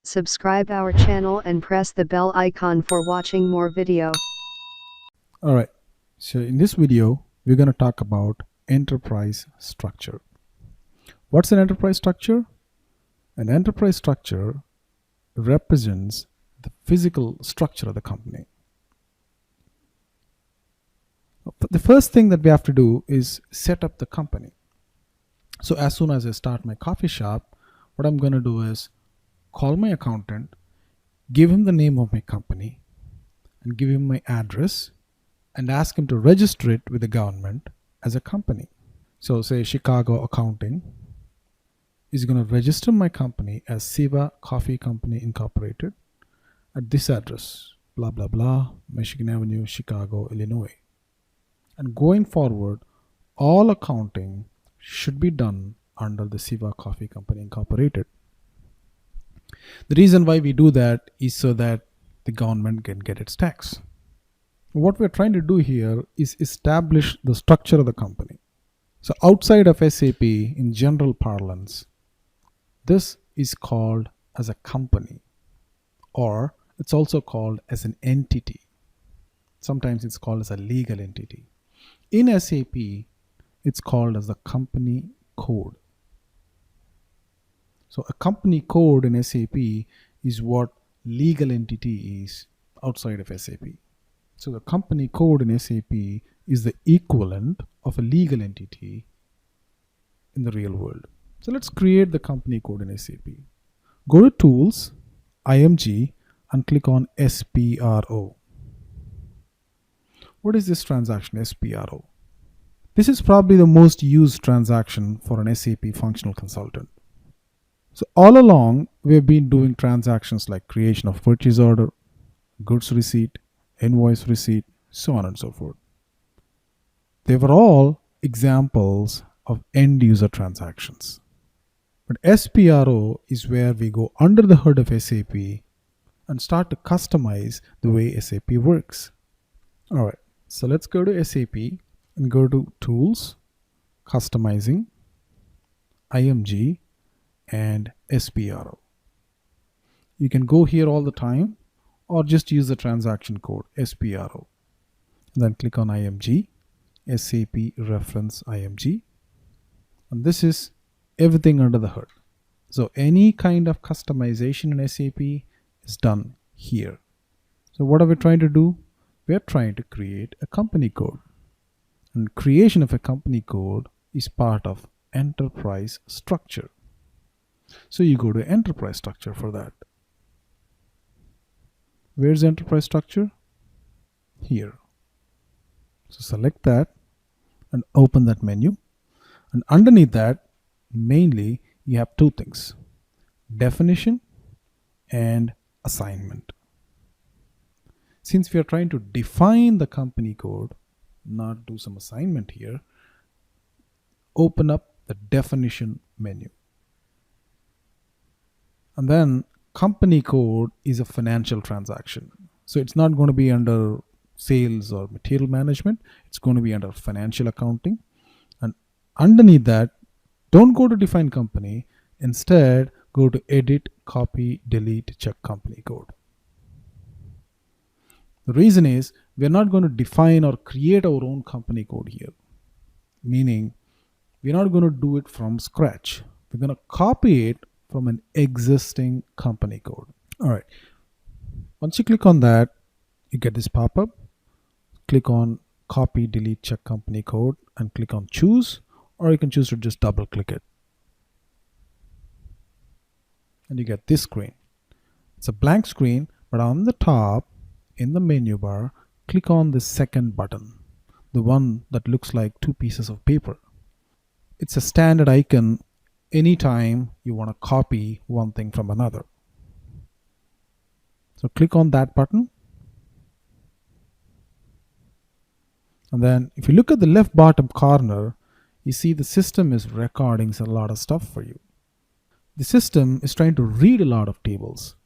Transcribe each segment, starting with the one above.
Subscribe our channel and press the bell icon for watching more video. Alright, so in this video, we're going to talk about enterprise structure. What's an enterprise structure? An enterprise structure represents the physical structure of the company. The first thing that we have to do is set up the company. So as soon as I start my coffee shop, what I'm going to do is call my accountant, give him the name of my company, and give him my address, and ask him to register it with the government as a company. So say Chicago Accounting is going to register my company as Siva Coffee Company Incorporated at this address, blah, blah, blah, Michigan Avenue, Chicago, Illinois. And going forward, all accounting should be done under the Siva Coffee Company Incorporated. The reason why we do that is so that the government can get its tax. What we're trying to do here is establish the structure of the company. So outside of SAP, in general parlance, this is called as a company, or it's also called as an entity. Sometimes it's called as a legal entity. In SAP, it's called as the company code. So a company code in SAP is what legal entity is outside of SAP. So the company code in SAP is the equivalent of a legal entity in the real world. So let's create the company code in SAP. Go to Tools, IMG, and click on SPRO. What is this transaction, SPRO? This is probably the most used transaction for an SAP functional consultant. So all along, we have been doing transactions like creation of purchase order, goods receipt, invoice receipt, so on and so forth. They were all examples of end user transactions. But SPRO is where we go under the hood of SAP and start to customize the way SAP works. All right, so let's go to SAP and go to Tools, Customizing, IMG, and SPRO. You can go here all the time or just use the transaction code SPRO. Then click on IMG, SAP reference IMG. And this is everything under the hood. So any kind of customization in SAP is done here. So what are we trying to do? We are trying to create a company code. And creation of a company code is part of enterprise structure. So you go to enterprise structure for that. Where's enterprise structure? Here. So select that and open that menu. And underneath that, mainly you have two things: definition and assignment. Since we are trying to define the company code, not do some assignment here, open up the definition menu. And then company code is a financial transaction. So it's not going to be under sales or material management. It's going to be under financial accounting. And underneath that, don't go to define company. Instead, go to edit, copy, delete, check company code. The reason is we're not going to define or create our own company code here. Meaning, we're not going to do it from scratch. We're going to copy it from an existing company code. All right. Once you click on that, you get this pop-up. Click on copy, delete, check company code and click on choose, or you can choose to just double click it. And you get this screen. It's a blank screen, but on the top in the menu bar, click on the second button, the one that looks like two pieces of paper. It's a standard icon anytime you want to copy one thing from another. So click on that button. And then if you look at the left bottom corner, you see the system is recording a lot of stuff for you. The system is trying to read a lot of tables.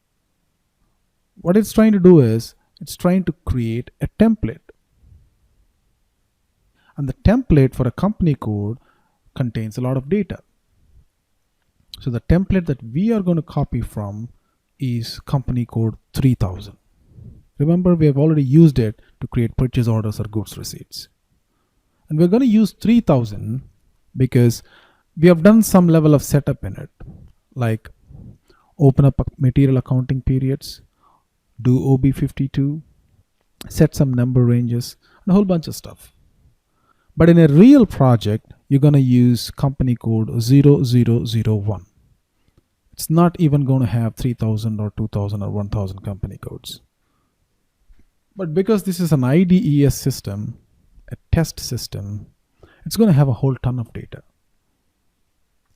What it's trying to do is it's trying to create a template. And the template for a company code contains a lot of data. So the template that we are going to copy from is company code 3000. Remember, we have already used it to create purchase orders or goods receipts. And we're going to use 3000 because we have done some level of setup in it, like open up material accounting periods, do OB52, set some number ranges, and a whole bunch of stuff. But in a real project, you're going to use company code 0001. It's not even going to have 3000 or 2000 or 1000 company codes. But because this is an IDES system, a test system, it's going to have a whole ton of data.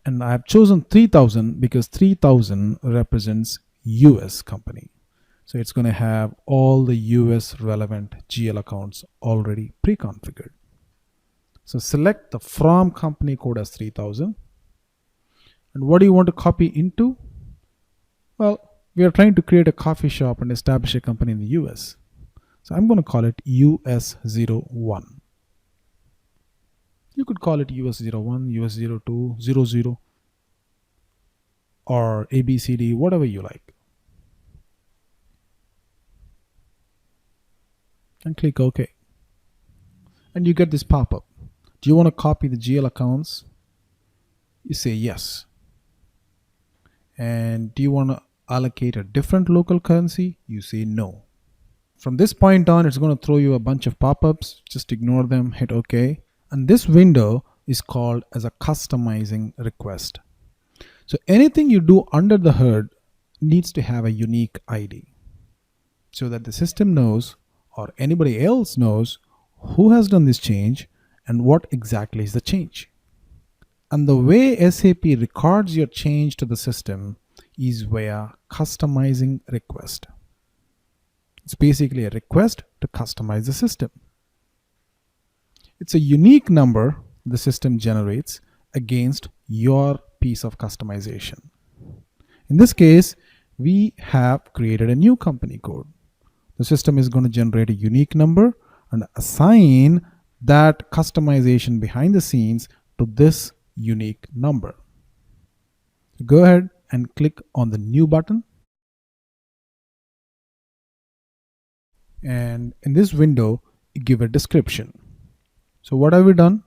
And I have chosen 3000 because 3000 represents US company. So it's going to have all the US relevant GL accounts already pre-configured. So select the from company code as 3000. And what do you want to copy into? Well, we are trying to create a coffee shop and establish a company in the US. So I'm going to call it US01. You could call it US01, US02, 00, or ABCD, whatever you like. And click OK. And you get this pop-up. Do you want to copy the GL accounts? You say yes. And do you want to allocate a different local currency? You say no. From this point on, it's going to throw you a bunch of pop-ups. Just ignore them, hit OK. And this window is called as a customizing request. So anything you do under the hood needs to have a unique ID so that the system knows, or anybody else knows, who has done this change and what exactly is the change. And the way SAP records your change to the system is via customizing request. It's basically a request to customize the system. It's a unique number the system generates against your piece of customization. In this case, we have created a new company code. The system is going to generate a unique number and assign that customization behind the scenes to this unique number. Go ahead and click on the new button. And in this window, give a description. So what have we done?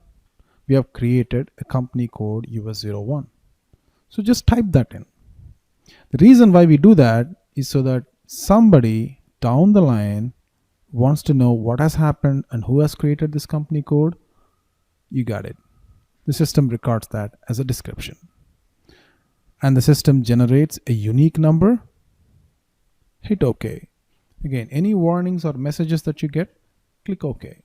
We have created a company code US01. So just type that in. The reason why we do that is so that somebody down the line wants to know what has happened and who has created this company code. You got it. The system records that as a description. And the system generates a unique number. Hit OK. Again, any warnings or messages that you get, click OK.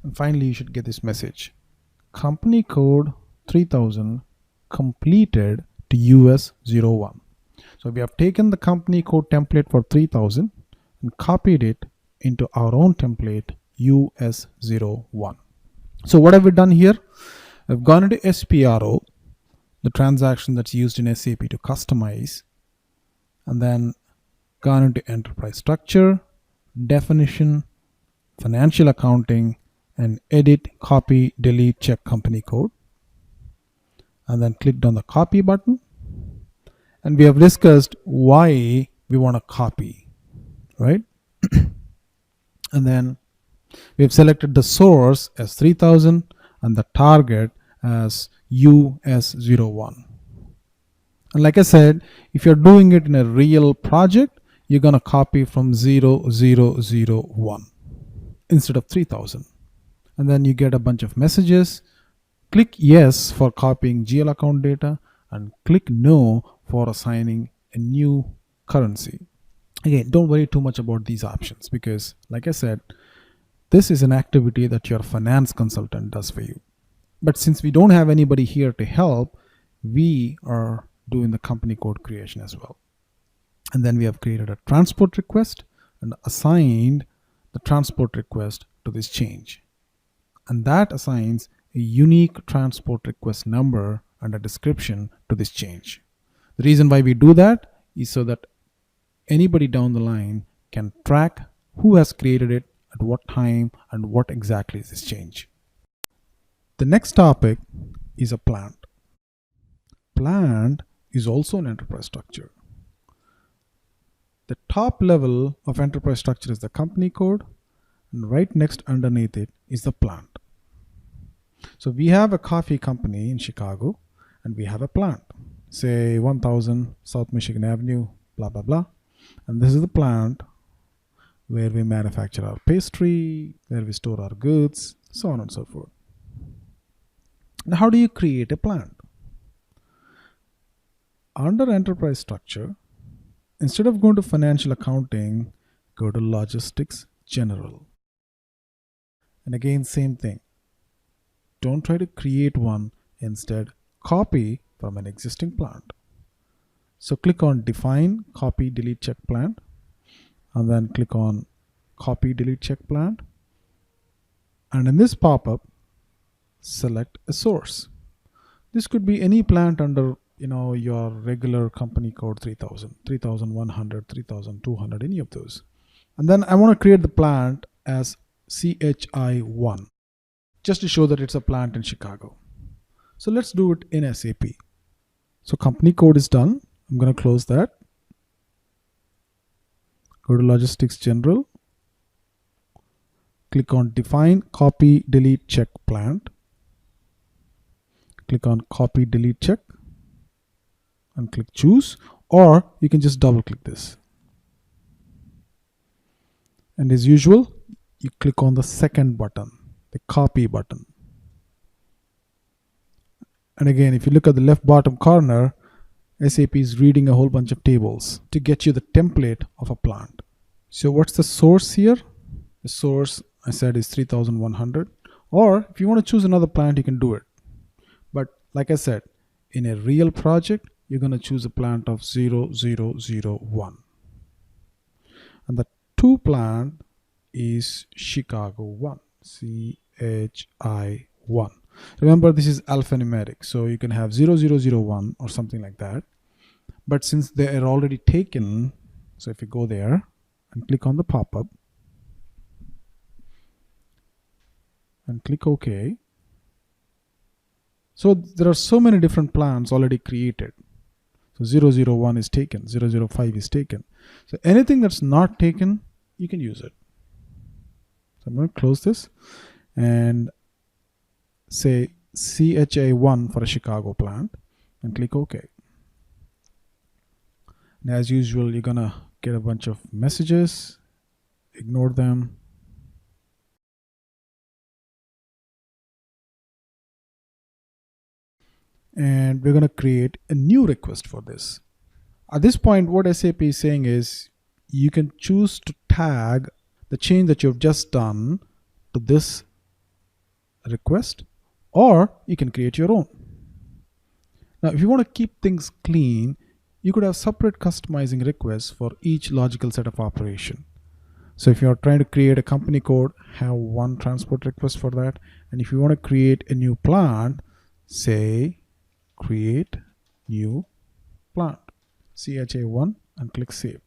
And finally, you should get this message. Company code 3000 completed to US01. So we have taken the company code template for 3000 and copied it into our own template US01. So what have we done here? I've gone into SPRO, the transaction that's used in SAP to customize, and then gone into enterprise structure, definition, financial accounting, and edit, copy, delete, check company code. And then clicked on the copy button. And we have discussed why we want to copy, right? And then we have selected the source as 3000 and the target as US01. And like I said, if you're doing it in a real project, you're going to copy from 0001 instead of 3000. And then you get a bunch of messages. Click yes for copying GL account data and click no for assigning a new currency. Again, don't worry too much about these options because, like I said, this is an activity that your finance consultant does for you. But since we don't have anybody here to help, we are doing the company code creation as well. And then we have created a transport request and assigned the transport request to this change. And that assigns a unique transport request number and a description to this change. The reason why we do that is so that anybody down the line can track who has created it, at what time, and what exactly is this change. The next topic is a plant. Plant is also an enterprise structure. The top level of enterprise structure is the company code, and right next underneath it is the plant. So we have a coffee company in Chicago, and we have a plant, say 1000 South Michigan Avenue, blah, blah, blah. And this is the plant where we manufacture our pastry, where we store our goods, so on and so forth. Now, how do you create a plant? Under enterprise structure, instead of going to financial accounting, go to logistics general. And again, same thing. Don't try to create one, instead copy from an existing plant. So click on define, copy, delete, check plant, and then click on copy, delete, check plant. And in this pop-up, select a source. This could be any plant under your regular company code 3000, 3100, 3200, any of those. And then I want to create the plant as CHI1, just to show that it's a plant in Chicago. So let's do it in SAP. So company code is done. I'm going to close that. Go to logistics general. Click on define, copy, delete, check plant. Click on copy, delete, check, and click choose, or you can just double click this. And as usual, you click on the second button, the copy button. And again, if you look at the left bottom corner, SAP is reading a whole bunch of tables to get you the template of a plant. So what's the source here? The source I said is 3100, or if you want to choose another plant, you can do it. But like I said, in a real project, you're going to choose a plant of 0001. And the to plant is Chicago 1, CHI1. Remember, this is alphanumeric, so you can have 0001 or something like that. But since they are already taken, so if you go there and click on the pop-up and click OK. So there are so many different plants already created. So 001 is taken, 005 is taken. So anything that's not taken, you can use it. So I'm going to close this and say CHI1 for a Chicago plant and click OK. And as usual, you're going to get a bunch of messages. Ignore them. And we're going to create a new request for this. At this point, what SAP is saying is you can choose to tag the change that you've just done to this request, or you can create your own. Now, if you want to keep things clean, you could have separate customizing requests for each logical set of operation. So if you're trying to create a company code, have one transport request for that. And if you want to create a new plant, say create new plant, CHI1, and click save.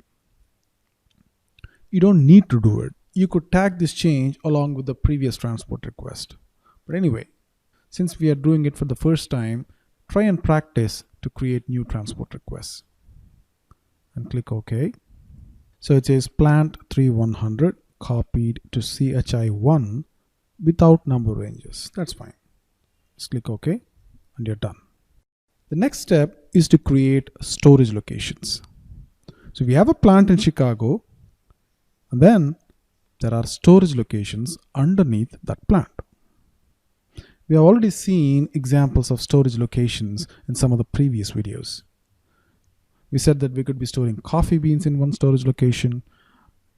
You don't need to do it. You could tag this change along with the previous transport request. But anyway, since we are doing it for the first time, try and practice to create new transport requests. And click OK. So it says plant 3100 copied to CHI1 without number ranges. That's fine. Just click OK and you're done. The next step is to create storage locations. So we have a plant in Chicago, and then there are storage locations underneath that plant. We have already seen examples of storage locations in some of the previous videos. We said that we could be storing coffee beans in one storage location,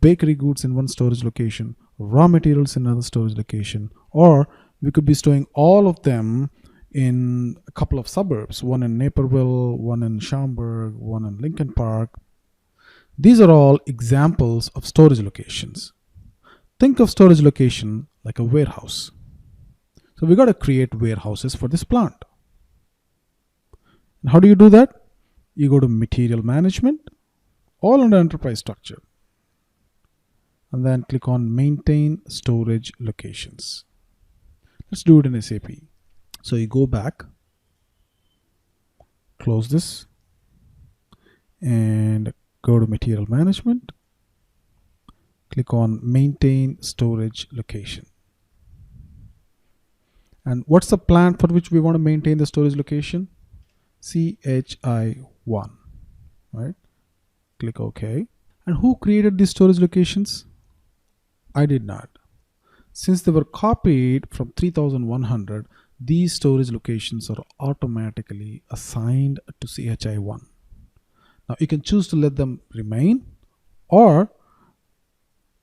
bakery goods in one storage location, raw materials in another storage location, or we could be storing all of them in a couple of suburbs, one in Naperville, one in Schaumburg, one in Lincoln Park. These are all examples of storage locations. Think of storage location like a warehouse. So we got to create warehouses for this plant. And how do you do that? You go to material management, all under enterprise structure, and then click on maintain storage locations. Let's do it in SAP. So you go back, close this, and go to material management, click on maintain storage location. And what's the plant for which we want to maintain the storage location? CHI1, right? Click OK. And who created these storage locations? I did not. Since they were copied from 3100, these storage locations are automatically assigned to CHI1. Now you can choose to let them remain, or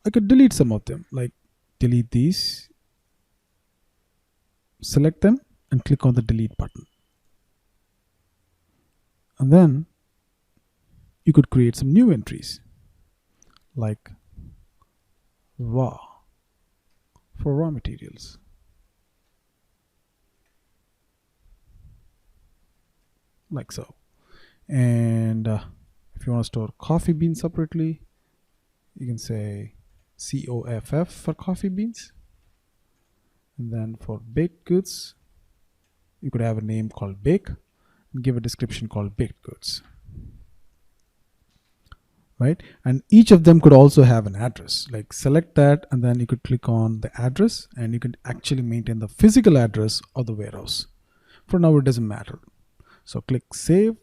I could delete some of them, like delete these, select them and click on the delete button. And then you could create some new entries like raw for raw materials. Like so. And if you want to store coffee beans separately, you can say COFF for coffee beans. And then for baked goods, you could have a name called bake and give a description called baked goods. Right? And each of them could also have an address. Like select that and then you could click on the address and you can actually maintain the physical address of the warehouse. For now, it doesn't matter. So click save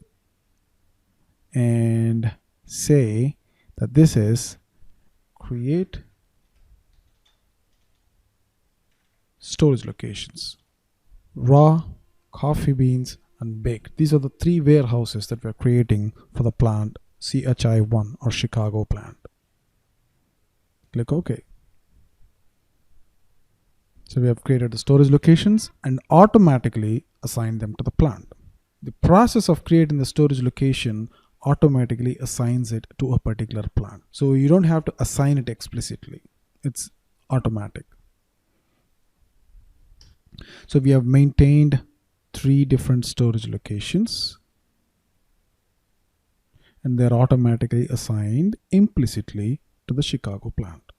and say that this is create storage locations, raw, coffee beans, and baked. These are the three warehouses that we're creating for the plant CHI1 or Chicago plant. Click OK. So we have created the storage locations and automatically assigned them to the plant. The process of creating the storage location automatically assigns it to a particular plant. So you don't have to assign it explicitly. It's automatic. So we have maintained 3 different storage locations and they're automatically assigned implicitly to the Chicago plant.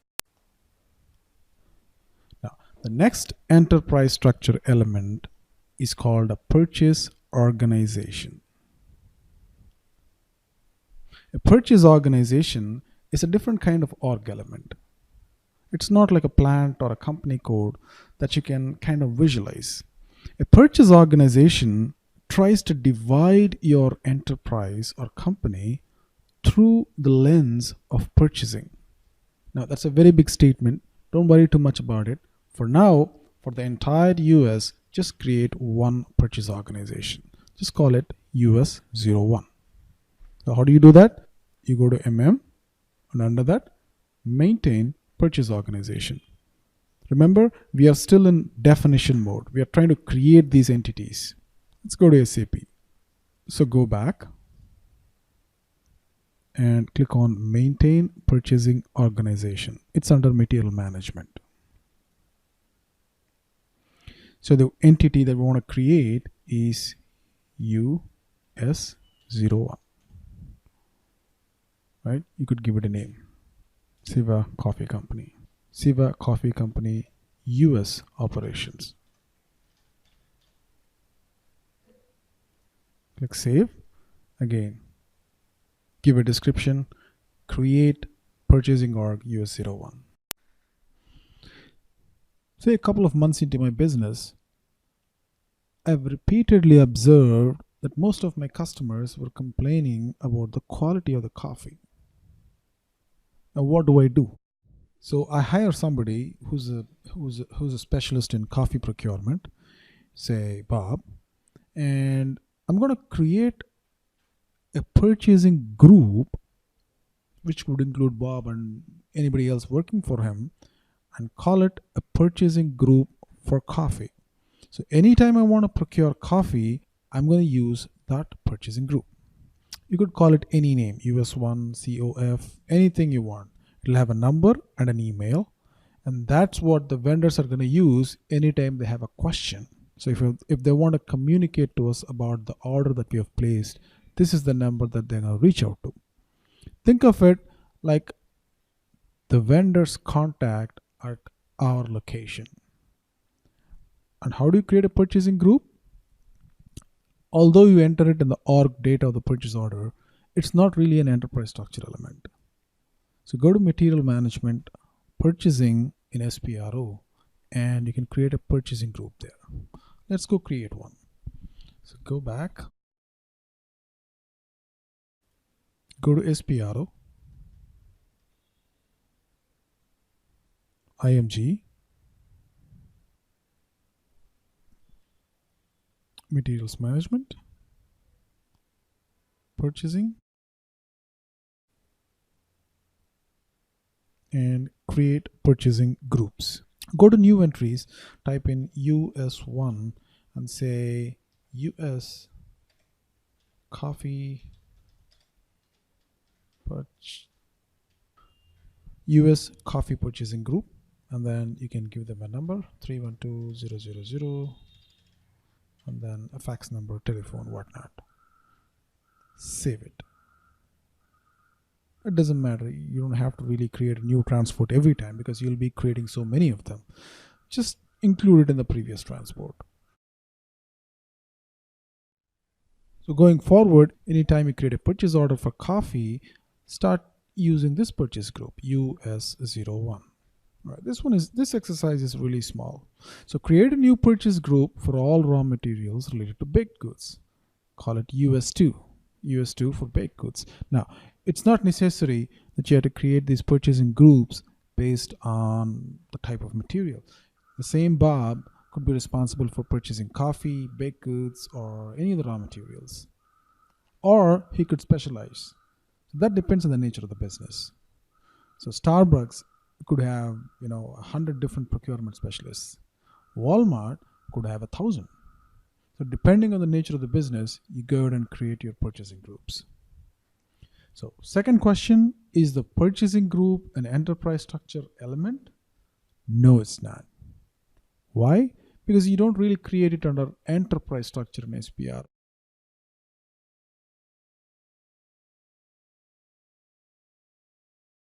Now, the next enterprise structure element is called a purchase organization. A purchase organization is a different kind of org element. It's not like a plant or a company code that you can kind of visualize. A purchase organization tries to divide your enterprise or company through the lens of purchasing. Now, that's a very big statement. Don't worry too much about it. For now, for the entire US, just create one purchase organization. Just call it US01. So how do you do that? You go to MM and under that, maintain purchase organization. Remember, we are still in definition mode. We are trying to create these entities. Let's go to SAP. So go back and click on maintain purchasing organization. It's under material management. So the entity that we want to create is US01. Right? You could give it a name. Siva Coffee Company. Siva Coffee Company US operations. Click save. Again, give a description. Create purchasing org US01. Say a couple of months into my business, I've repeatedly observed that most of my customers were complaining about the quality of the coffee. Now what do? So I hire somebody who's a specialist in coffee procurement, say Bob, and I'm going to create a purchasing group which would include Bob and anybody else working for him and call it a purchasing group for coffee. So anytime I want to procure coffee, I'm going to use that purchasing group. You could call it any name, US1, COF, anything you want. It'll have a number and an email, and that's what the vendors are going to use anytime they have a question. So if they want to communicate to us about the order that we have placed, this is the number that they're going to reach out to. Think of it like the vendor's contact at our location. And how do you create a purchasing group? Although you enter it in the org data of the purchase order, it's not really an enterprise structure element. So go to material management, purchasing in SPRO, and you can create a purchasing group there. Let's go create one. So go back, go to SPRO, IMG, materials management, purchasing, and create purchasing groups. Go to new entries, type in US1 and say US coffee US coffee purchasing group, and then you can give them a number 312000 and then a fax number, telephone, whatnot. Save it. It doesn't matter. You don't have to really create a new transport every time because you'll be creating so many of them. Just include it in the previous transport. So going forward, anytime you create a purchase order for coffee, start using this purchase group US01. Right, this exercise is really small. So create a new purchase group for all raw materials related to baked goods. Call it US2 for baked goods. Now, it's not necessary that you have to create these purchasing groups based on the type of material. The same Bob could be responsible for purchasing coffee, baked goods, or any of the raw materials. Or he could specialize. So that depends on the nature of the business. So Starbucks could have 100 different procurement specialists. Walmart could have 1,000. So depending on the nature of the business, you go ahead and create your purchasing groups. So second question, is the purchasing group an enterprise structure element? No, it's not. Why? Because you don't really create it under enterprise structure in SPR.